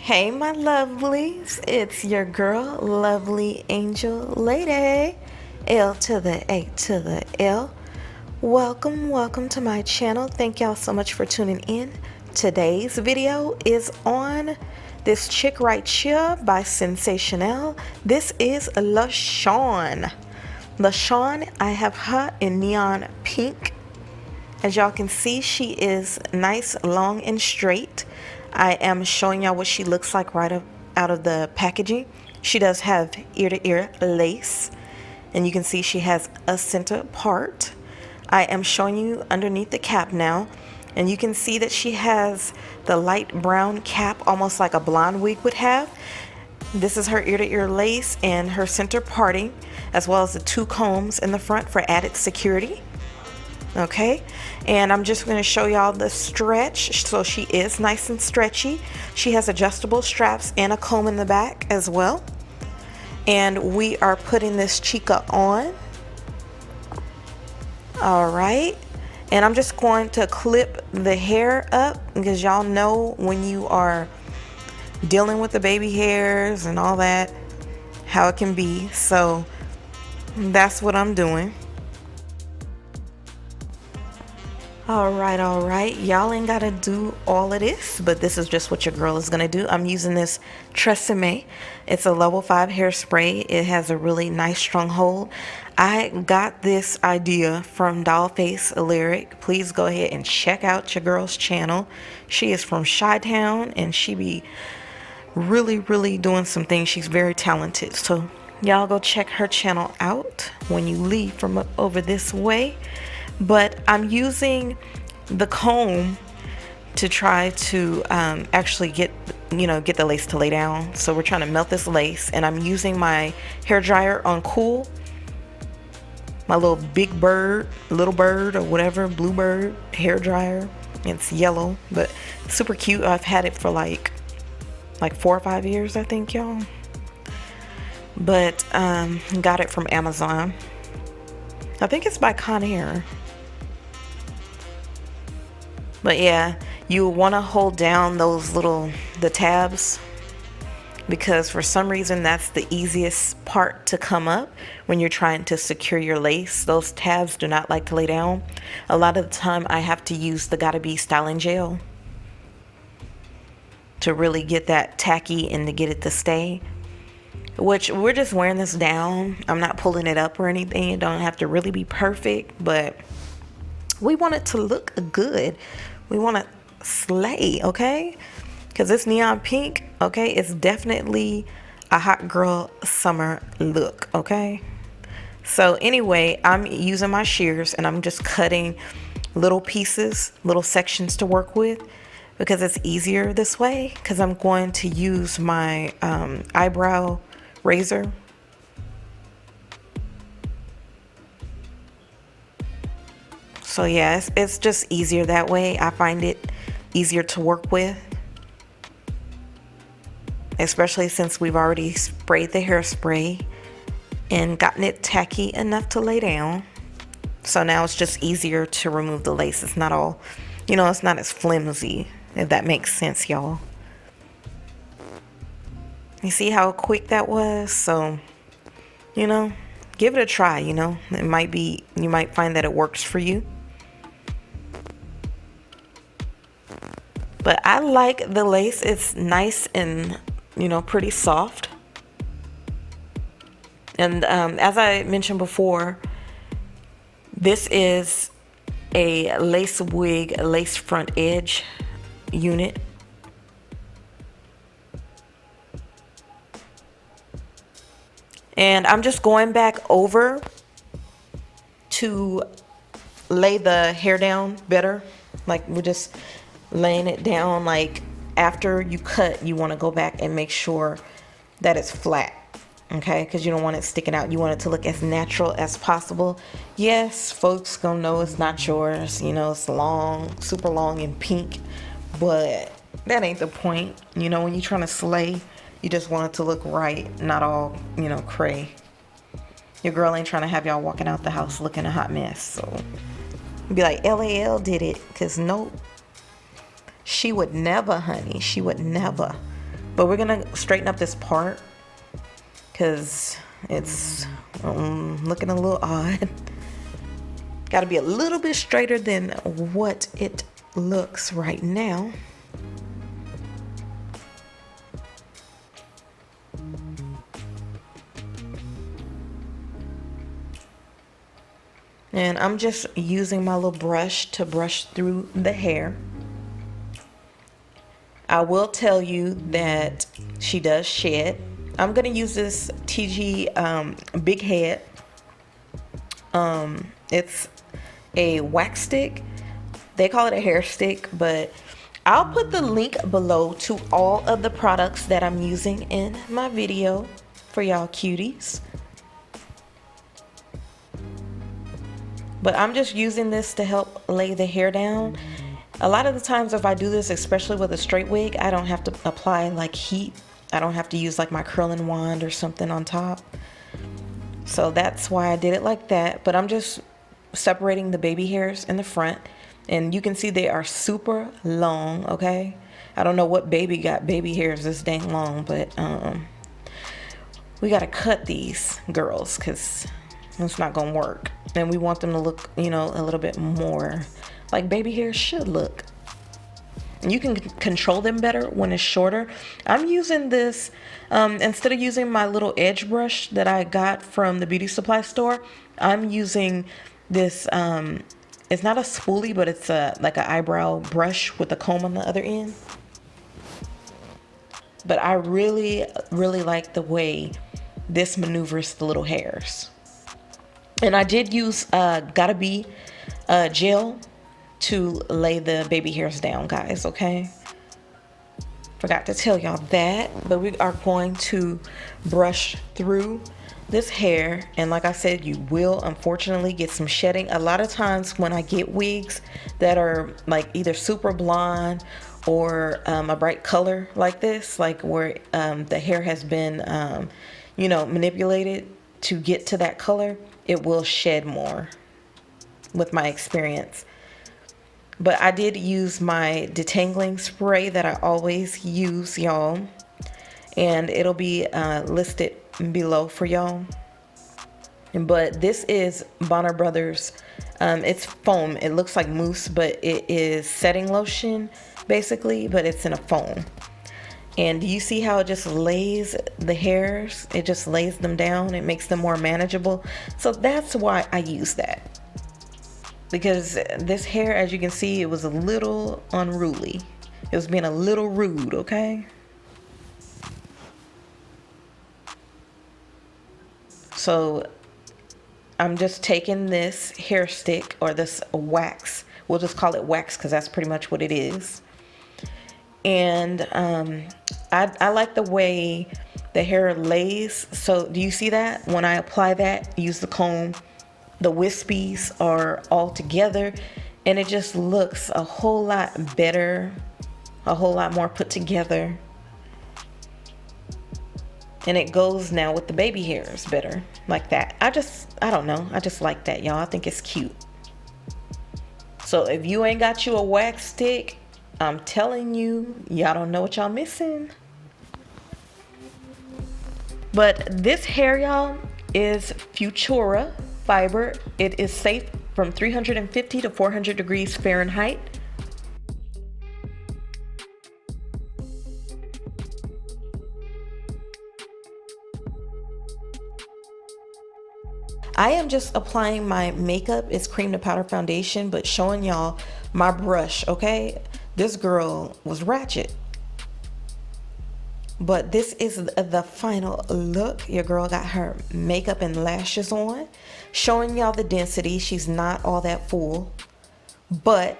Hey, my lovelies, it's your girl, Lovely Angel Lady, L to the A to the L. Welcome to my channel. Thank y'all so much for tuning in. Today's video is on this chick right here by Sensationnel. This is LACHAN. LACHAN, I have her in neon pink. As y'all can see, she is nice, long, and straight. I am showing y'all what she looks like right out of the packaging. She does have ear-to-ear lace, and you can see she has a center part. I am showing you underneath the cap now, and you can see that she has the light brown cap, almost like a blonde wig would have. This is her ear-to-ear lace and her center parting, as well as the two combs in the front for added security. Okay, and I'm just going to show y'all the stretch. So she is nice and stretchy. She has adjustable straps and a comb in the back as well. And we are putting this chica on. All right, and I'm just going to clip the hair up because y'all know when you are dealing with the baby hairs and all that, how it can be. So that's what I'm doing. All right, y'all ain't gotta do all of this, but this is just what your girl is gonna do. I'm using this Tresemme. It's a level 5 hairspray. It has a really nice strong hold. I got this idea from Dollface Lyric. Please go ahead and check out your girl's channel. She is from Chi-Town and she be really doing some things. She's very talented, so y'all go check her channel out when you leave from over this way. But I'm using the comb to try to actually get the lace to lay down. So we're trying to melt this lace, and I'm using my hair dryer on cool, my little little bird or whatever, bluebird hair dryer. It's yellow, but super cute. I've had it for like 4 or 5 years, I think, y'all. But got it from Amazon. I think it's by Conair. But yeah, you want to hold down the tabs, because for some reason that's the easiest part to come up when you're trying to secure your lace. Those tabs do not like to lay down. A lot of the time I have to use the Gotta Be styling gel to really get that tacky and to get it to stay. Which we're just wearing this down. I'm not pulling it up or anything. It don't have to really be perfect, but we want it to look good. We want to slay, okay? Because it's neon pink, okay? It's definitely a hot girl summer look, okay? So anyway, I'm using my shears and I'm just cutting little pieces, little sections to work with, because it's easier this way. Because I'm going to use my eyebrow razor. So yeah, it's just easier that way. I find it easier to work with, especially since we've already sprayed the hairspray and gotten it tacky enough to lay down. So now it's just easier to remove the lace. It's not all, it's not as flimsy, if that makes sense, y'all. You see how quick that was? So, give it a try, It might be, you might find that it works for you. But I like the lace. It's nice and, pretty soft. And as I mentioned before, this is a lace wig, lace front edge unit. And I'm just going back over to lay the hair down better. Like, we're just laying it down. Like, after you cut, you want to go back and make sure that it's flat, okay? Because you don't want it sticking out. You want it to look as natural as possible. Yes, folks gonna know it's not yours. It's long, super long and pink, but that ain't the point. When you're trying to slay, you just want it to look right, not all, cray. Your girl ain't trying to have y'all walking out the house looking a hot mess. So be like, LAL did it, because nope. She would never, honey. She would never. But we're gonna straighten up this part because it's looking a little odd. Got to be a little bit straighter than what it looks right now. And I'm just using my little brush to brush through the hair. I will tell you that she does shed. I'm gonna use this TG Big Head. It's a wax stick. They call it a hair stick, but I'll put the link below to all of the products that I'm using in my video for y'all cuties. But I'm just using this to help lay the hair down. A lot of the times if I do this, especially with a straight wig, I don't have to apply like heat. I don't have to use like my curling wand or something on top. So that's why I did it like that. But I'm just separating the baby hairs in the front. And you can see they are super long, okay? I don't know what baby got baby hairs this dang long, but we gotta cut these girls because it's not gonna work. And we want them to look, you know, a little bit more like baby hairs should look. You can control them better when it's shorter. I'm using this, instead of using my little edge brush that I got from the beauty supply store, I'm using this, it's not a spoolie, but it's like an eyebrow brush with a comb on the other end. But I really, really like the way this maneuvers the little hairs. And I did use Gotta Be gel to lay the baby hairs down, guys, okay? Forgot to tell y'all that, but we are going to brush through this hair. And like I said, you will unfortunately get some shedding. A lot of times when I get wigs that are like either super blonde or a bright color like this, like where the hair has been, you know, manipulated to get to that color, it will shed more with my experience. But I did use my detangling spray that I always use, y'all. And it'll be listed below for y'all. But this is Bonner Brothers. It's foam. It looks like mousse, but it is setting lotion, basically. But it's in a foam. And do you see how it just lays the hairs? It just lays them down. It makes them more manageable. So that's why I use that. Because this hair, as you can see, it was a little unruly. It was being a little rude, okay? So I'm just taking this hair stick or this wax. We'll just call it wax because that's pretty much what it is. And I like the way the hair lays. So do you see that? When I apply that, use the comb, the wispies are all together and it just looks a whole lot better, a whole lot more put together. And it goes now with the baby hairs better like that. I don't know. I just like that, y'all. I think it's cute. So if you ain't got you a wax stick, I'm telling you, y'all don't know what y'all missing. But this hair, y'all, is Futura fiber. It is safe from 350 to 400 degrees Fahrenheit. I am just applying my makeup. It's cream to powder foundation, but showing y'all my brush, okay? This girl was ratchet. But this is the final look. Your girl got her makeup and lashes on, showing y'all the density. She's not all that full, but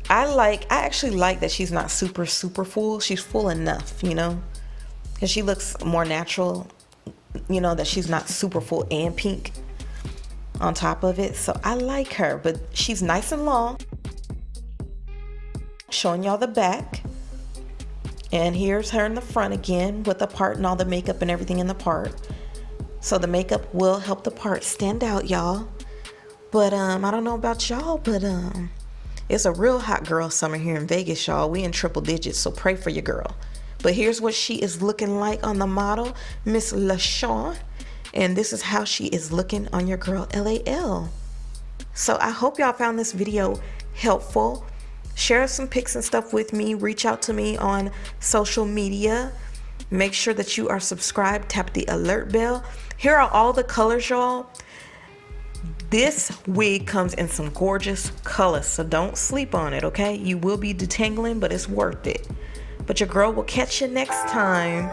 I actually like that she's not super full. She's full enough, you know, because she looks more natural, you know, that she's not super full and pink on top of it. So I like her, but she's nice and long. Showing y'all the back. And here's her in the front again with the part and all the makeup and everything in the part. So the makeup will help the part stand out, y'all. But I don't know about y'all, but it's a real hot girl summer here in Vegas, y'all. We in triple digits, so pray for your girl. But here's what she is looking like on the model, Miss LACHAN. And this is how she is looking on your girl LAL. So I hope y'all found this video helpful. Share some pics and stuff with me. Reach out to me on social media. Make sure that you are subscribed. Tap the alert bell. Here are all the colors, y'all. This wig comes in some gorgeous colors, so don't sleep on it, okay? You will be detangling, but it's worth it. But your girl will catch you next time.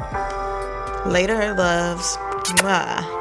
Later, loves. Mwah.